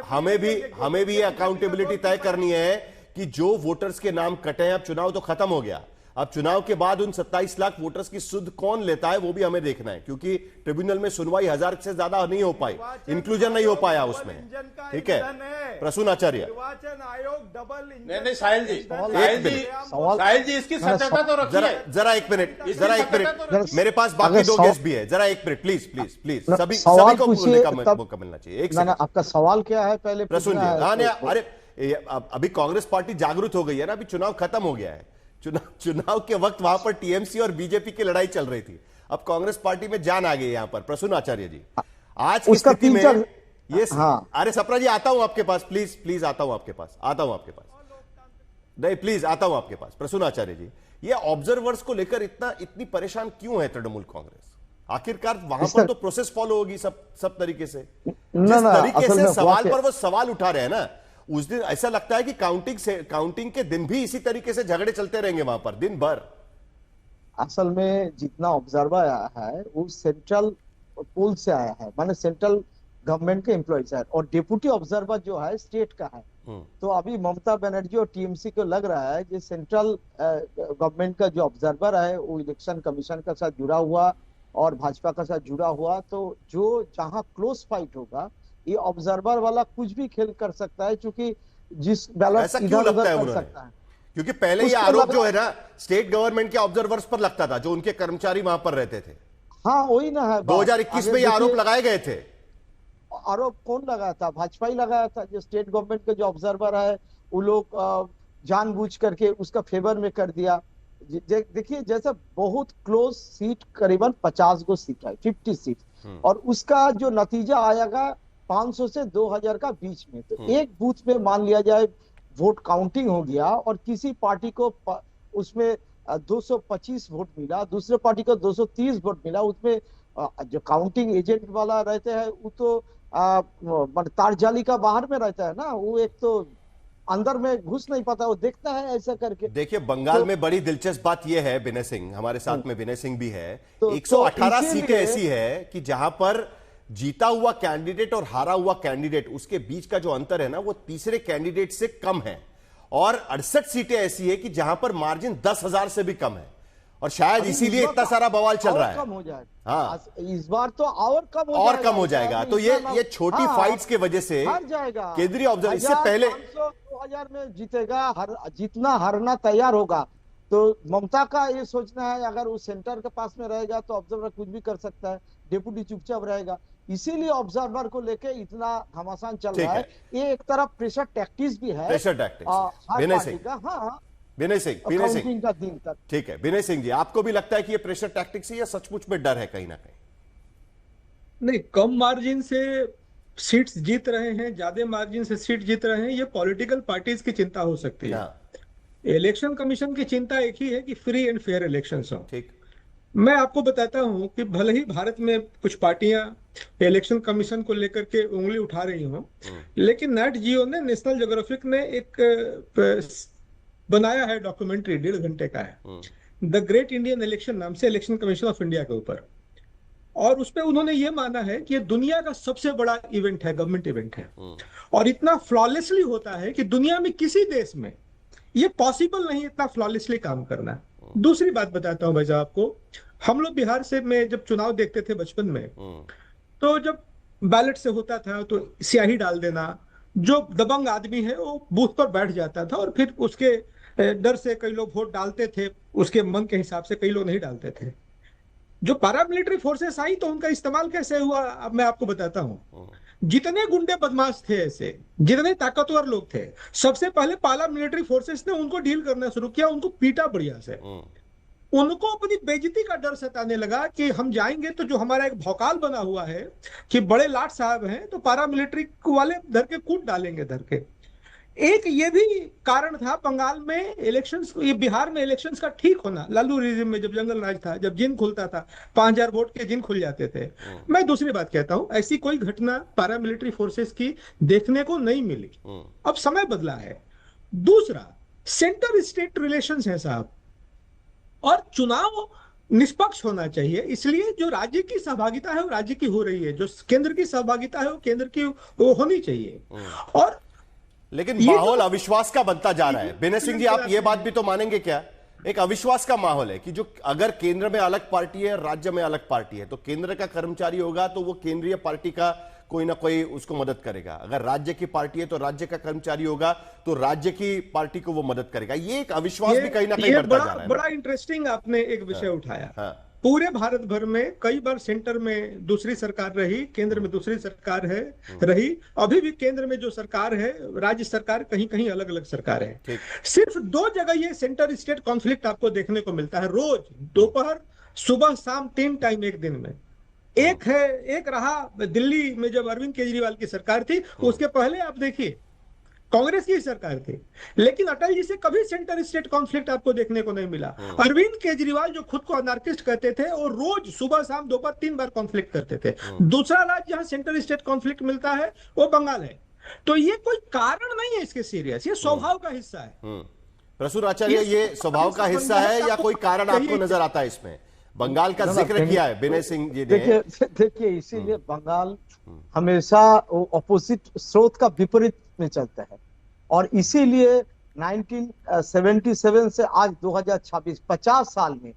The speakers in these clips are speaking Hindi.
हमें भी ये अकाउंटेबिलिटी तय करनी है कि जो वोटर्स के नाम कटे हैं, अब चुनाव तो खत्म हो गया, अब चुनाव के बाद उन 27 लाख वोटर्स की सुध कौन लेता है वो भी हमें देखना है, क्योंकि ट्रिब्यूनल में सुनवाई 1000 से ज्यादा नहीं हो पाई, इंक्लूजन नहीं हो पाया उसमें। ठीक है प्रसून आचार्य। निर्वाचन आयोग डबल इंजन। नहीं साहिल जी इसकी सत्यता तो रखिए। जरा एक मिनट मेरे पास बाकी दो गेस्ट भी है, जरा एक मिनट प्लीज सभी को बोलने का मौका मिलना चाहिए। एक सेकंड, आपका सवाल क्या है पहले प्रसून जी। अरे अभी कांग्रेस पार्टी जागरूक हो गई है ना, अभी चुनाव खत्म हो गया है, चुनाव के वक्त वहां पर टीएमसी और बीजेपी की लड़ाई चल रही थी, अब कांग्रेस पार्टी में जान आ गई यहां पर। प्रसून आचार्य जी, आज की स्थिति में ये अरे सप्रा जी आता हूं आपके पास, प्लीज आता हूं आपके पास, नहीं प्लीज आता हूं आपके पास। प्रसून आचार्य जी, ये ऑब्जर्वर्स को लेकर इतनी परेशान क्यों है तृणमूल कांग्रेस? आखिरकार वहां पर तो प्रोसेस फॉलो होगी सब तरीके से, जिस तरीके से सवाल पर वो सवाल उठा रहे हैं ना, उस दिन ऐसा लगता है कि काउंटिंग के दिन भी इसी तरीके से झगड़े चलते रहेंगे वहां पर दिन भर। असल में जितना ऑब्जर्वर आया है वो सेंट्रल पूल से आया है, माने सेंट्रल गवर्नमेंट के एम्प्लॉइज है, और डिप्यूटी ऑब्जर्वर जो है स्टेट का है। तो अभी ममता बनर्जी और टीएमसी को लग रहा है कि सेंट्रल गवर्नमेंट का जो ऑब्जर्वर है वो इलेक्शन कमीशन के साथ जुड़ा हुआ और भाजपा के साथ जुड़ा हुआ, तो जो जहां क्लोज फाइट होगा ये ऑब्जर्वर वाला कुछ भी खेल कर सकता है, क्योंकि जिस बैलेंस इधर उधर कर सकता है। क्योंकि पहले ये आरोप जो है ना स्टेट गवर्नमेंट के ऑब्जर्वर्स पर लगता था, जो उनके कर्मचारी वहां पर रहते थे। हाँ वही ना है, 2021 में ये आरोप लगाए गए थे। आरोप कौन लगाया था? भाजपा ही लगाया था। जो स्टेट गवर्नमेंट के जो ऑब्जर्वर है वो लोग जानबूझ करके उसका फेवर में कर दिया। देखिए जैसे बहुत क्लोज सीट, करीबन 50 गो सीट है, 50 सीट, और उसका जो नतीजा आएगा 500 से 2000 का बीच में। तो एक बूथ में मान लिया जाए वोट काउंटिंग हो गया और किसी पार्टी को उसमें 225 वोट मिला, दूसरे पार्टी को 230 वोट मिला, उसमें जो काउंटिंग एजेंट वाला रहते हैं वो तो तार जाली का बाहर में रहता है ना, वो एक तो अंदर में घुस नहीं पाता, वो देखता है ऐसा करके। देखिए बंगाल में बड़ी दिलचस्प बात यह है, विनय सिंह हमारे साथ में, विनय सिंह भी है, 118 सीटें ऐसी है कि जहां पर जीता हुआ कैंडिडेट और हारा हुआ कैंडिडेट उसके बीच का जो अंतर है ना वो तीसरे कैंडिडेट से कम है, और 68 सीटें ऐसी है कि जहां पर मार्जिन 10,000 से भी कम है, और शायद इसीलिए इतना सारा बवाल चल रहा है। कम हो जाएगा। हाँ इस बार तो और कम हो जाएगा। तो ये छोटी फाइट्स के वजह से हार जाएगा केंद्रीय ऑब्जर्वर। इससे पहले 2000 में जीतेगा, जितना हारना तैयार होगा। तो ममता का ये सोचना है अगर वो सेंटर के पास में रहेगा तो ऑब्जर्वर कुछ भी कर सकता है, डेप्यूटी चुपचाप रहेगा, इसीलिए ऑब्जर्वर को लेके इतना घमासान चल रहा है। ये एक तरफ प्रेशर टैक्टिक्स भी है, प्रेशर टैक्टिक्स। विनय सिंह, हाँ विनय सिंह का दिन तक। ठीक है विनय सिंह जी, आपको भी लगता है कि ये प्रेशर टैक्टिक्स है या सचमुच में डर है कहीं ना कहीं? नहीं, कम मार्जिन से सीट्स जीत रहे हैं, ज्यादा मार्जिन से सीट जीत रहे हैं, ये पॉलिटिकल पार्टीज की चिंता हो सकती है। इलेक्शन कमीशन की चिंता एक ही है कि फ्री एंड फेयर इलेक्शंस हो। ठीक, मैं आपको बताता हूं कि भले ही भारत में कुछ पार्टियां इलेक्शन कमीशन को लेकर के उंगली उठा रही हों, लेकिन नेट जियो ने, नेशनल ज्योग्राफिक ने एक बनाया है डॉक्यूमेंट्री, 1.5 घंटे का है, द ग्रेट इंडियन इलेक्शन नाम से, इलेक्शन कमीशन ऑफ इंडिया के ऊपर। और उसपे उन्होंने ये माना है कि ये दुनिया का सबसे बड़ा इवेंट है, गवर्नमेंट इवेंट है, और इतना फ्लॉलेसली होता है कि दुनिया में किसी देश में ये पॉसिबल नहीं इतना फ्लॉलेसली काम करना। दूसरी बात बताता हूं भाई साहब आपको, हम लोग बिहार से में जब चुनाव देखते थे बचपन में, तो जब बैलेट से होता था तो स्याही डाल देना, जो दबंग आदमी है वो बूथ पर बैठ जाता था, और फिर उसके डर से कई लोग वोट डालते थे, उसके मन के हिसाब से कई लोग नहीं डालते थे। जो पैरामिलिट्री फोर्सेस आई तो उनका इस्तेमाल कैसे हुआ अब मैं आपको बताता हूं। जितने गुंडे बदमाश थे, ऐसे जितने ताकतवर लोग थे, सबसे पहले पाला मिलिट्री फोर्सेस ने उनको डील करना शुरू किया, उनको पीटा बढ़िया से। उनको अपनी बेइज्जती का डर सताने लगा कि हम जाएंगे तो जो हमारा एक भौकाल बना हुआ है कि बड़े लाट साहब हैं तो पारामिलिट्री वाले धर के कूट डालेंगे धर के। एक ये भी कारण था बंगाल में इलेक्शंस, ये बिहार में इलेक्शंस का ठीक होना, लालू रिजिम में जब जंगल राज था, जब जिन खुलता था, 5000 वोट के जिन खुल जाते थे। मैं दूसरी बात कहता हूं, ऐसी कोई घटना पैरामिलिट्री फोर्सेस की देखने को नहीं मिली। अब समय बदला है। दूसरा, सेंटर स्टेट रिलेशंस है साहब, और चुनाव निष्पक्ष होना चाहिए। इसलिए जो राज्य की सहभागिता है वो राज्य की हो रही है, जो केंद्र की सहभागिता है वो केंद्र की वो होनी चाहिए। और लेकिन ये माहौल जो अविश्वास का बनता जा रहा है। विनय सिंह जी, आप ये बात भी तो मानेंगे क्या, एक अविश्वास का माहौल है कि जो अगर केंद्र में अलग पार्टी है, राज्य में अलग पार्टी है, तो केंद्र का कर्मचारी होगा तो वो केंद्रीय पार्टी का कोई ना कोई उसको मदद करेगा, अगर राज्य की पार्टी है तो राज्य का कर्मचारी होगा तो राज्य की पार्टी को वो मदद करेगा। ये एक अविश्वास भी कहीं ना कहीं बढ़ता जा रहा है। बड़ा इंटरेस्टिंग आपने एक विषय उठाया। हाँ। पूरे भारत भर में कई बार सेंटर में दूसरी सरकार रही, केंद्र में दूसरी सरकार है रही, अभी भी केंद्र में जो सरकार है, राज्य सरकार कहीं कहीं अलग अलग सरकार है। सिर्फ 2 जगह ये सेंटर स्टेट कॉन्फ्लिक्ट आपको देखने को मिलता है, रोज दोपहर सुबह शाम 3 टाइम एक दिन में। एक रहा दिल्ली में जब अरविंद केजरीवाल की सरकार थी, उसके पहले आप देखिए कांग्रेस की सरकार थी, लेकिन अटल जी से कभी सेंटर स्टेट कॉन्फ्लिक्ट आपको देखने को नहीं मिला। अरविंद केजरीवाल जो खुद को अनार्किस्ट कहते थे और रोज सुबह शाम दोपहर 3 बार कॉन्फ्लिक्ट करते थे। दूसरा राज्य जहां सेंटर स्टेट कॉन्फ्लिक्ट मिलता है वो बंगाल है। तो ये कोई कारण नहीं है इसके सीरियस, ये स्वभाव का हिस्सा है। प्रसून आचार्य, ये स्वभाव का हिस्सा है या कोई कारण आपको नजर आता है इसमें? बंगाल का जिक्र किया है विनय सिंह जी ने। देखिए इसीलिए बंगाल हमेशा ऑपोजिट स्रोत का विपरीत में चलता है, और इसीलिए 1977 से आज 2026 50 साल में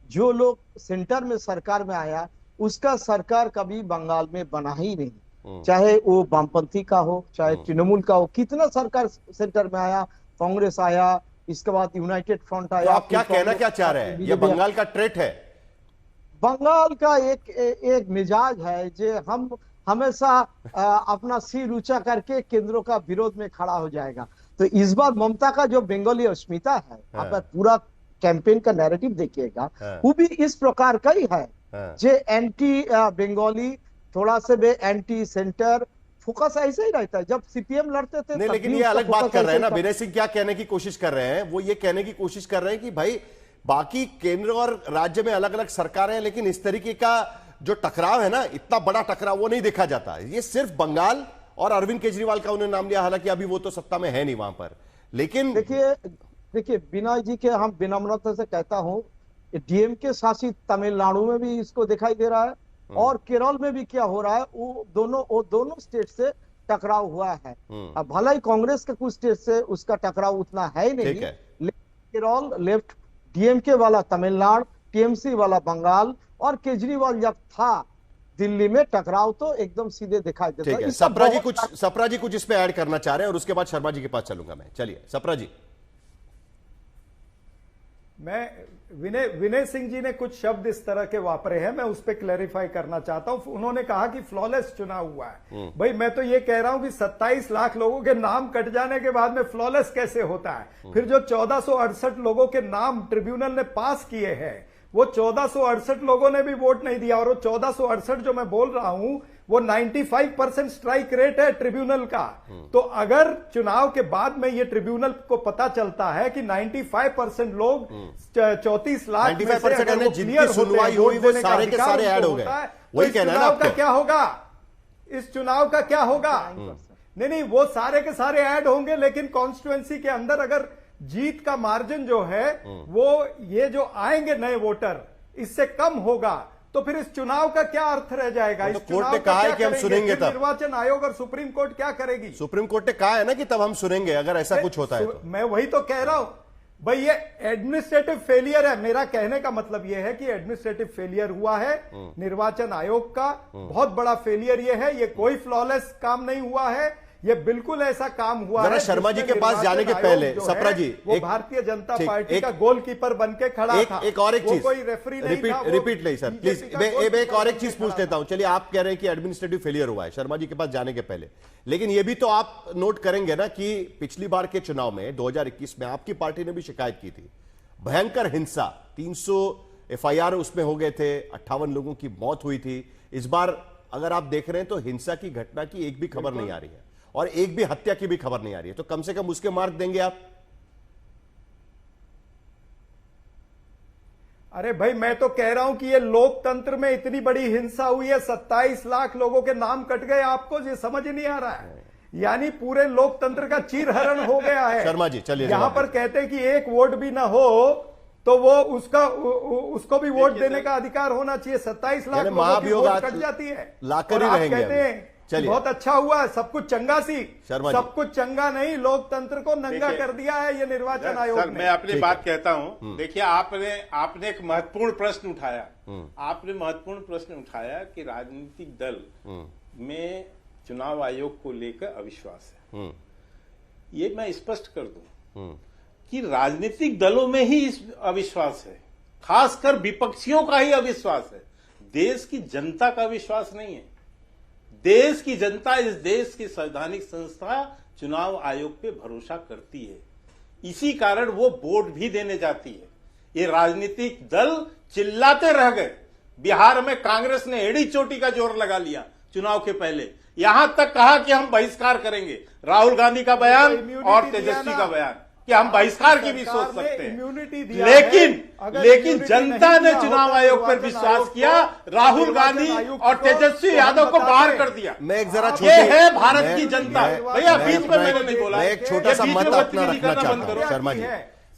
जो लोग सेंटर में सरकार में आया, उसका सरकार कभी बंगाल में बना ही नहीं, चाहे वो वामपंथी का हो चाहे तृणमूल का हो। कितना सरकार सेंटर में आया, कांग्रेस आया, इसके बाद यूनाइटेड फ्रंट आया। तो आप क्या कहना क्या चाह रहे हैं, ये बंगाल का ट्रेट है? बंगाल का एक मिजाज है जो हम हमेशा अपना सिर ऊंचा करके केंद्रों का विरोध में खड़ा हो जाएगा। तो इस बार ममता का जो बंगाली अस्मिता है, आप पूरा कैंपेन का नैरेटिव देखिएगा, वो भी इस प्रकार का ही है, जो एंटी बंगाली, थोड़ा से भी एंटी सेंटर, फोकस ऐसे ही रहता है। जब सीपीएम लड़ते थे नहीं, लेकिन ये अलग बात कर रहे हैं ना विनय सिंह, क्या कहने की कोशिश कर रहे हैं, वो ये कहने की कोशिश कर रहे हैं कि भाई बाकी केंद्र और राज्य में अलग अलग सरकारें हैं, लेकिन इस तरीके का जो टकराव है ना, इतना बड़ा टकराव वो नहीं देखा जाता। ये सिर्फ बंगाल और अरविंद केजरीवाल का उन्होंने नाम लिया, हालांकि अभी वो तो सत्ता में है नहीं वहां पर। लेकिन देखिए विनय जी के हम विनम्रता से कहता हूं, डीएमके शासित तमिलनाडु में भी इसको दिखाई दे रहा है, और केरल में भी क्या हो रहा है, वो दोनों स्टेट से टकराव हुआ है। अब भले ही कांग्रेस के कुछ स्टेट से उसका टकराव उतना है ही नहीं, लेकिन केरल लेफ्ट डीएमके वाला तमिलनाडु, टीएमसी वाला बंगाल, और केजरीवाल जब था दिल्ली में, टकराव तो एकदम सीधे दिखाई देता है। सप्रा जी कुछ इसमें ऐड करना चाह रहे हैं और उसके बाद शर्मा जी के पास चलूंगा मैं। चलिए सप्रा जी। मैं विनय सिंह जी ने कुछ शब्द इस तरह के वापरे हैं, मैं उस पर क्लैरिफाई करना चाहता हूं। उन्होंने कहा कि फ्लॉलेस चुनाव हुआ है। भाई मैं तो ये कह रहा हूं कि 27 लाख लोगों के नाम कट जाने के बाद में फ्लॉलेस कैसे होता है? फिर जो 1468 लोगों के नाम ट्रिब्यूनल ने पास किए हैं, वो 1468 लोगों ने भी वोट नहीं दिया, और वो 1468 जो मैं बोल रहा हूं वो 95% स्ट्राइक रेट है ट्रिब्यूनल का। तो अगर चुनाव के बाद में ये ट्रिब्यूनल को पता चलता है कि 95% लोग 34 लाख 95% जिनकी सुनवाई हुई वो सारे के सारे ऐड हो गए, वही कहना है ना आपको। क्या होगा इस चुनाव का, क्या होगा? नहीं, वो सारे के सारे ऐड होंगे, लेकिन कॉन्स्टिट्यूएंसी के अंदर अगर जीत का मार्जिन जो है वो ये जो आएंगे नए वोटर, इससे कम होगा, तो फिर इस चुनाव का क्या अर्थ रह जाएगा? तो कोर्ट ने कहा है कि हम सुनेंगे तब। निर्वाचन आयोग और सुप्रीम कोर्ट क्या करेगी? सुप्रीम कोर्ट ने कहा है ना कि तब हम सुनेंगे अगर ऐसा कुछ होता है तो। मैं वही तो कह रहा हूं भाई, ये एडमिनिस्ट्रेटिव फेलियर है। मेरा कहने का मतलब यह है कि एडमिनिस्ट्रेटिव फेलियर हुआ है निर्वाचन आयोग का, बहुत बड़ा फेलियर ये है। ये कोई फ्लॉलेस काम नहीं हुआ है, ये बिल्कुल ऐसा काम हुआ है। शर्मा जी के पास जाने के पहले सप्रा जी, वो भारतीय जनता पार्टी का गोलकीपर बन के खड़ा था। एक और एक चीज, कोई रेफरी नहीं था, रिपीट नहीं सर प्लीज, एक और एक चीज पूछ लेता हूं। चलिए आप कह रहे हैं कि एडमिनिस्ट्रेटिव फेलियर हुआ है शर्मा जी के पास जाने के पहले, लेकिन ये भी तो आप नोट करेंगे ना कि पिछली बार के चुनाव में 2021 में आपकी पार्टी ने भी शिकायत की थी, भयंकर हिंसा, 300 एफआईआर उसमें हो गए थे, 58 लोगों की मौत हुई थी। इस बार अगर आप देख रहे हैं तो हिंसा की घटना की एक भी खबर नहीं आ रही है, और एक भी हत्या की भी खबर नहीं आ रही है, तो कम से कम उसके मार्क देंगे आप? अरे भाई मैं तो कह रहा हूं कि ये लोकतंत्र में इतनी बड़ी हिंसा हुई है, 27 लाख लोगों के नाम कट गए, आपको ये समझ नहीं आ रहा है? यानी पूरे लोकतंत्र का चीरहरण हो गया है। शर्मा जी चलिए, यहां पर कहते हैं कि एक वोट भी ना हो तो वो उसको भी वोट देने का अधिकार होना चाहिए। 27 लाख लोगों की महाभियोग वोट आज कट जाती है लाकर और ही आप रहेंगे कहते अभी। हैं चलिए। बहुत अच्छा हुआ, सब कुछ चंगा सी। शर्मा जी। सब कुछ चंगा नहीं, लोकतंत्र को नंगा देखिए, कर दिया है ये निर्वाचन आयोग सर ने। मैं अपनी ठीक बात है। कहता हूं। देखिए आपने एक महत्वपूर्ण प्रश्न उठाया। आपने महत्वपूर्ण प्रश्न उठाया कि राजनीतिक दल में चुनाव आयोग को लेकर अविश्वास है। ये मैं स्पष्ट कर दूं कि राजनीतिक दलों में ही इस अविश्वास है, खासकर विपक्षियों का ही अविश्वास है। देश की जनता का विश्वास नहीं है। देश की जनता इस देश की संवैधानिक संस्था चुनाव आयोग पे भरोसा करती है, इसी कारण वो वोट भी देने जाती है। ये राजनीतिक दल चिल्लाते रह गए। बिहार में कांग्रेस ने एड़ी चोटी का जोर लगा लिया चुनाव के पहले, यहां तक कहा कि हम बहिष्कार करेंगे। राहुल गांधी का बयान और तेजस्वी का बयान कि हम बहिष्कार की भी सोच सकते हैं, लेकिन जनता ने चुनाव आयोग पर विश्वास किया, राहुल गांधी और तेजस्वी यादव को बाहर कर दिया। मैं एक जरा ये है भारत की जनता। भैया बीच में मैंने नहीं बोला, मैं एक छोटा सा ये बीच मत में अपना बदतमीजी रखना करना बंद चाहता करो। हूं शर्मा जी,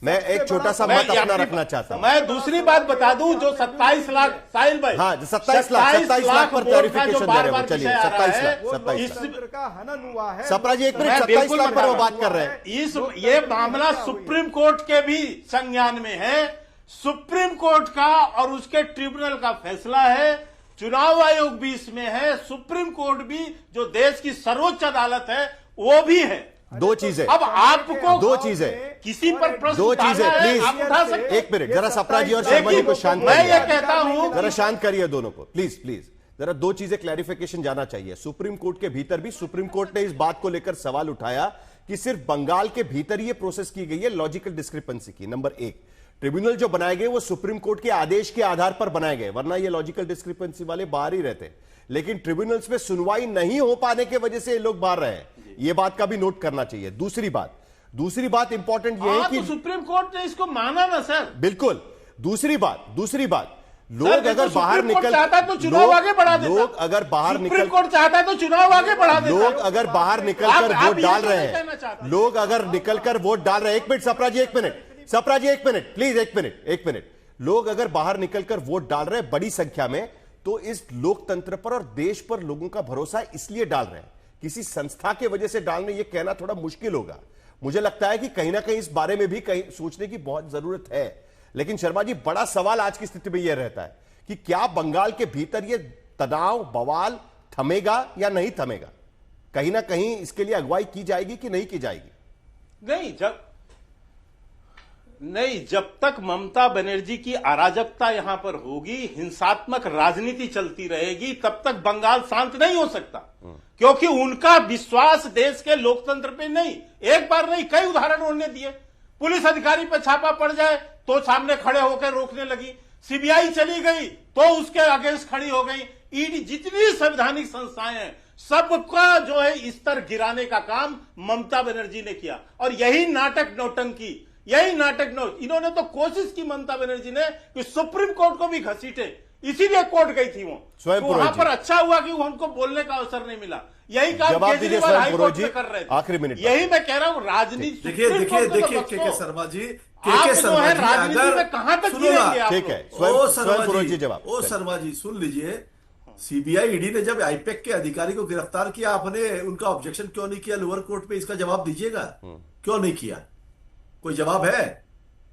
मैं एक छोटा सा मत अपना रखना चाहता हूं। मैं दूसरी बात बता दूं, जो 27 लाख साहिल भाई, हाँ, 27 लाख पर क्लैरिफिकेशन दे रहे हो। चलिए 27 लाख का हनन हुआ है। सपरा जी एक मिनट, 27 लाख पर वो बात कर रहे हैं। ये मामला सुप्रीम कोर्ट के भी संज्ञान में है। सुप्रीम कोर्ट का और उसके ट्रिब्यूनल का फैसला है, चुनाव आयोग भी इसमें है, सुप्रीम कोर्ट भी जो देश की सर्वोच्च अदालत है वो भी है। दो चीजें, अब आपको दो चीजें, किसी पर प्रश्न दो चीजें, उठाना है, प्लीज आप उठा सकते हैं। एक मिनट, जरा सपरा जी और शर्मा जी को शांत मैं ये करिए, कहता हूं, जरा शांत करिए दोनों को, प्लीज प्लीज। जरा दो चीजें क्लैरिफिकेशन जाना चाहिए। सुप्रीम कोर्ट के भीतर भी सुप्रीम कोर्ट ने इस बात को लेकर सवाल उठाया कि सिर्फ बंगाल के भीतर ये प्रोसेस की गई है लॉजिकल डिस्क्रिपेंसी की। नंबर एक, ट्रिब्यूनल जो बनाए गए वो सुप्रीम कोर्ट के आदेश के आधार पर बनाए गए, वरना ये लॉजिकल डिस्क्रिपेंसी वाले बाहर ही रहते। लेकिन ट्रिब्यूनल्स में सुनवाई नहीं हो पाने की वजह से ये लोग बाहर रहे हैं, ये बात का भी नोट करना चाहिए। दूसरी बात इंपॉर्टेंट ये है कि तो सुप्रीम कोर्ट ने इसको माना ना सर। बिल्कुल। दूसरी बात लोग अगर बाहर निकल चाहता तो चुनाव आगे बढ़ा देता। लोग अगर बाहर सुप्रीम कोर्ट चाहता तो चुनाव आगे बढ़ा देता। लोग अगर बाहर निकलकर आप वोट ये डाल तो रहे नहीं कहना हैं, चाहता। लोग अगर निकलकर वोट डाल रहे हैं, एक मिनट सपरा जी, एक मिनट प्लीज, एक मिनट। लोग अगर बाहर निकलकर वोट डाल रहे हैं बड़ी संख्या में, तो इस लोकतंत्र पर और देश पर लोगों का भरोसा इसलिए डाल रहे हैं। किसी संस्था की वजह से डालने, यह कहना थोड़ा मुश्किल होगा। मुझे लगता है कि कहीं ना कहीं इस बारे में भी कहीं सोचने की बहुत जरूरत है। लेकिन शर्मा जी, बड़ा सवाल आज की स्थिति में यह रहता है कि क्या बंगाल के भीतर यह तनाव बवाल थमेगा या नहीं थमेगा? कहीं ना कहीं इसके लिए अगुवाई की जाएगी कि नहीं की जाएगी? नहीं, जब तक ममता बनर्जी की अराजकता यहां पर होगी, हिंसात्मक राजनीति चलती रहेगी, तब तक बंगाल शांत नहीं हो सकता। क्योंकि उनका विश्वास देश के लोकतंत्र पे नहीं, एक बार नहीं कई उदाहरण उन्होंने दिए। पुलिस अधिकारी पर छापा पड़ जाए तो सामने खड़े होकर रोकने लगी, सीबीआई चली गई तो उसके अगेंस्ट खड़ी हो गई, ईडी, जितनी संवैधानिक संस्थाएं हैं सबका जो है स्तर गिराने का काम ममता बनर्जी ने किया। और यही नाटक नौटंकी, इन्होंने तो कोशिश की ममता बनर्जी ने कि सुप्रीम कोर्ट को भी घसीटे, इसीलिए कोर्ट गई थी वो। स्वयं तो वहां पर अच्छा हुआ कि उनको बोलने का अवसर नहीं मिला। यही काम केजरीवाल हाईकोर्ट में कर रहे थे। आखिरी मिनट, यही मैं कह रहा हूं, राजनीति देखिए शर्मा जी, राजनीति में कहां तक गिरेंगे आप ठीक है, ओ शर्मा जी सुन लीजिए। सीबीआई ईडी ने जब आईपैक के अधिकारी को गिरफ्तार किया, आपने उनका ऑब्जेक्शन क्यों नहीं किया लोअर कोर्ट पे? इसका जवाब दीजिएगा, क्यों नहीं किया? कोई जवाब है?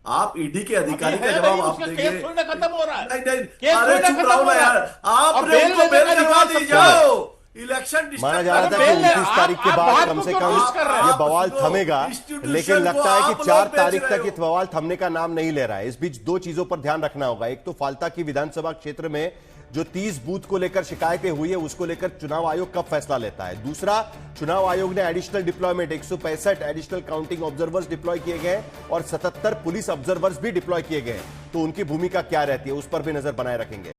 आप ईडी के अधिकारी का जवाब आप देंगे? केस थोड़ा खत्म हो रहा है। नहीं, अरे चुप रहो ना यार, आपने उनको बेल दिलवा दी। जाओ, इलेक्शन माना जा रहा था कि 29 तारीख के बाद कम से कम ये बवाल थमेगा, लेकिन लगता है कि 4 तारीख तक ये बवाल थमने का नाम नहीं ले रहा है। इस बीच दो चीजों पर ध्यान रखना होगा। एक तो फाल्ता की विधानसभा क्षेत्र में जो 30 बूथ को लेकर शिकायतें हुई है, उसको लेकर चुनाव आयोग कब फैसला लेता है। दूसरा, चुनाव आयोग ने additional deployment 165 additional counting observers deploy किए गए और 77 पुलिस ऑब्जर्वर्स भी डिप्लॉय किए गए, तो उनकी भूमिका क्या रहती है उस पर भी नजर बनाए रखेंगे।